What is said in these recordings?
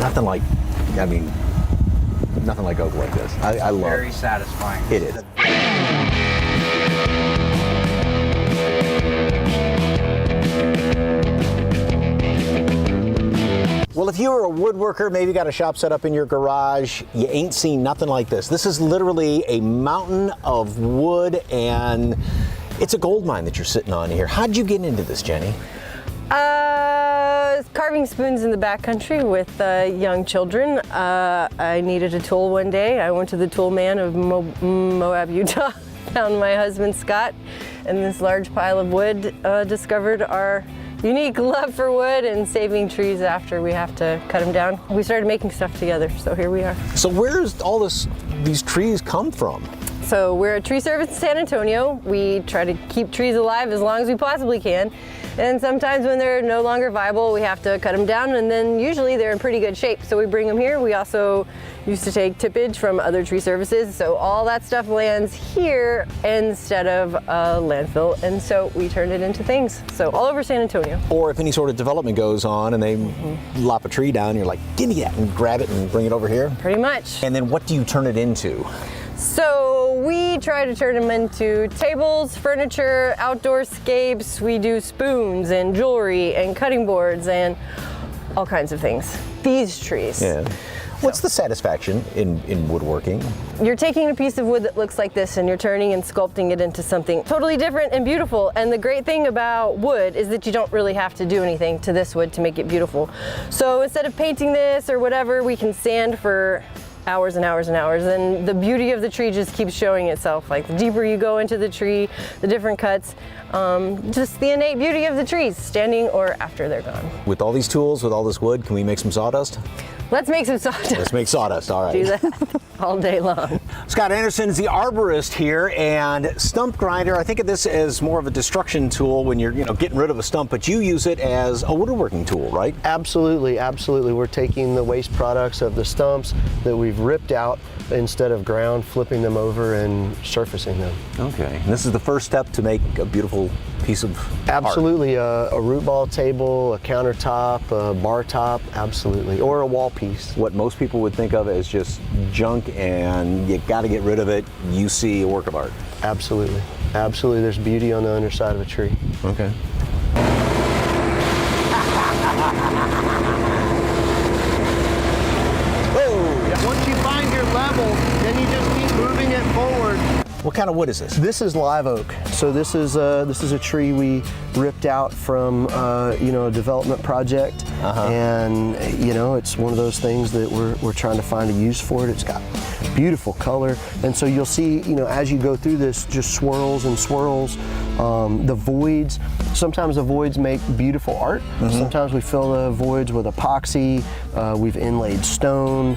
nothing like, I mean, nothing like oak like this. I love it. Very satisfying. It is. Well, if you're a woodworker, maybe got a shop set up in your garage, you ain't seen nothing like this. This is literally a mountain of wood, and it's a gold mine that you're sitting on here. How'd you get into this, Jenny? Carving spoons in the backcountry with young children. I needed a tool one day. I went to the tool man of Moab, Utah, found my husband Scott, and this large pile of wood, discovered our unique love for wood and saving trees after we have to cut them down. We started making stuff together, so here we are. So where's all these trees come from? So we're a tree service in San Antonio. We try to keep trees alive as long as we possibly can. And sometimes when they're no longer viable, we have to cut them down, and then usually they're in pretty good shape. So we bring them here. We also used to take tippage from other tree services. So all that stuff lands here instead of landfill. And so we turn it into things. So all over San Antonio. Or if any sort of development goes on and they lop a tree down, you're like, give me that, and grab it and bring it over here? Pretty much. And then what do you turn it into? So we try to turn them into tables, furniture, outdoor scapes. We do spoons and jewelry and cutting boards and all kinds of things. These trees. Yeah. What's the satisfaction in woodworking? You're taking a piece of wood that looks like this and you're turning and sculpting it into something totally different and beautiful. And the great thing about wood is that you don't really have to do anything to this wood to make it beautiful. So instead of painting this or whatever, we can sand for hours and hours and hours, and the beauty of the tree just keeps showing itself. Like the deeper you go into the tree, the different cuts, just the innate beauty of the trees, standing or after they're gone. With all these tools, with all this wood, can we make some sawdust? Let's make some sawdust. Let's make sawdust, all right. Do that all day long. Scott Anderson is the arborist here, and stump grinder, I think of this as more of a destruction tool when you're getting rid of a stump, but you use it as a woodworking tool, right? Absolutely, absolutely. We're taking the waste products of the stumps that we've ripped out instead of ground, flipping them over and surfacing them. Okay, and this is the first step to make a beautiful piece of absolutely art. A root ball table, a countertop, a bar top, absolutely, or a wall piece. What most people would think of as just junk and you got to get rid of it, you see a work of art. Absolutely, absolutely. There's beauty on the underside of a tree. Okay. Once you find your level, then you just keep moving it forward. What kind of wood is this? This is live oak. So this is a tree we ripped out from a development project, and it's one of those things that we're trying to find a use for it. It's got beautiful color, and so you'll see as you go through this, just swirls and swirls. The voids. Sometimes the voids make beautiful art. Sometimes we fill the voids with epoxy. We've inlaid stone.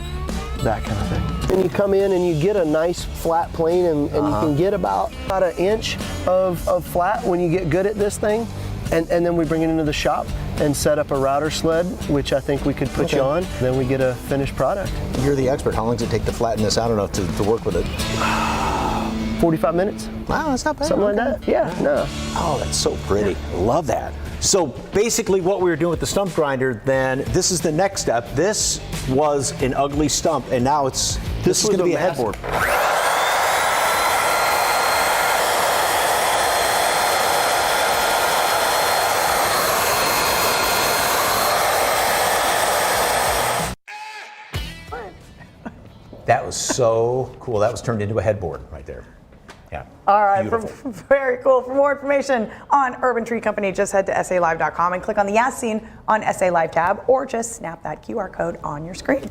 That kind of thing. And you come in and you get a nice flat plane, and you can get about an inch of flat when you get good at this thing. And then we bring it into the shop and set up a router sled, which I think we could put you on. Then we get a finished product. You're the expert. How long does it take to flatten this out enough to work with it? 45 minutes. Wow, that's not bad. Something like that. Yeah, no. Oh, that's so pretty. Love that. So basically what we were doing with the stump grinder, then this is the next step. This was an ugly stump, and now this is going to be a headboard. That was so cool. That was turned into a headboard right there. Yeah. All right, very cool. For more information on Urban Tree Company, just head to salive.com and click on the As Seen on SA Live tab, or just snap that QR code on your screen.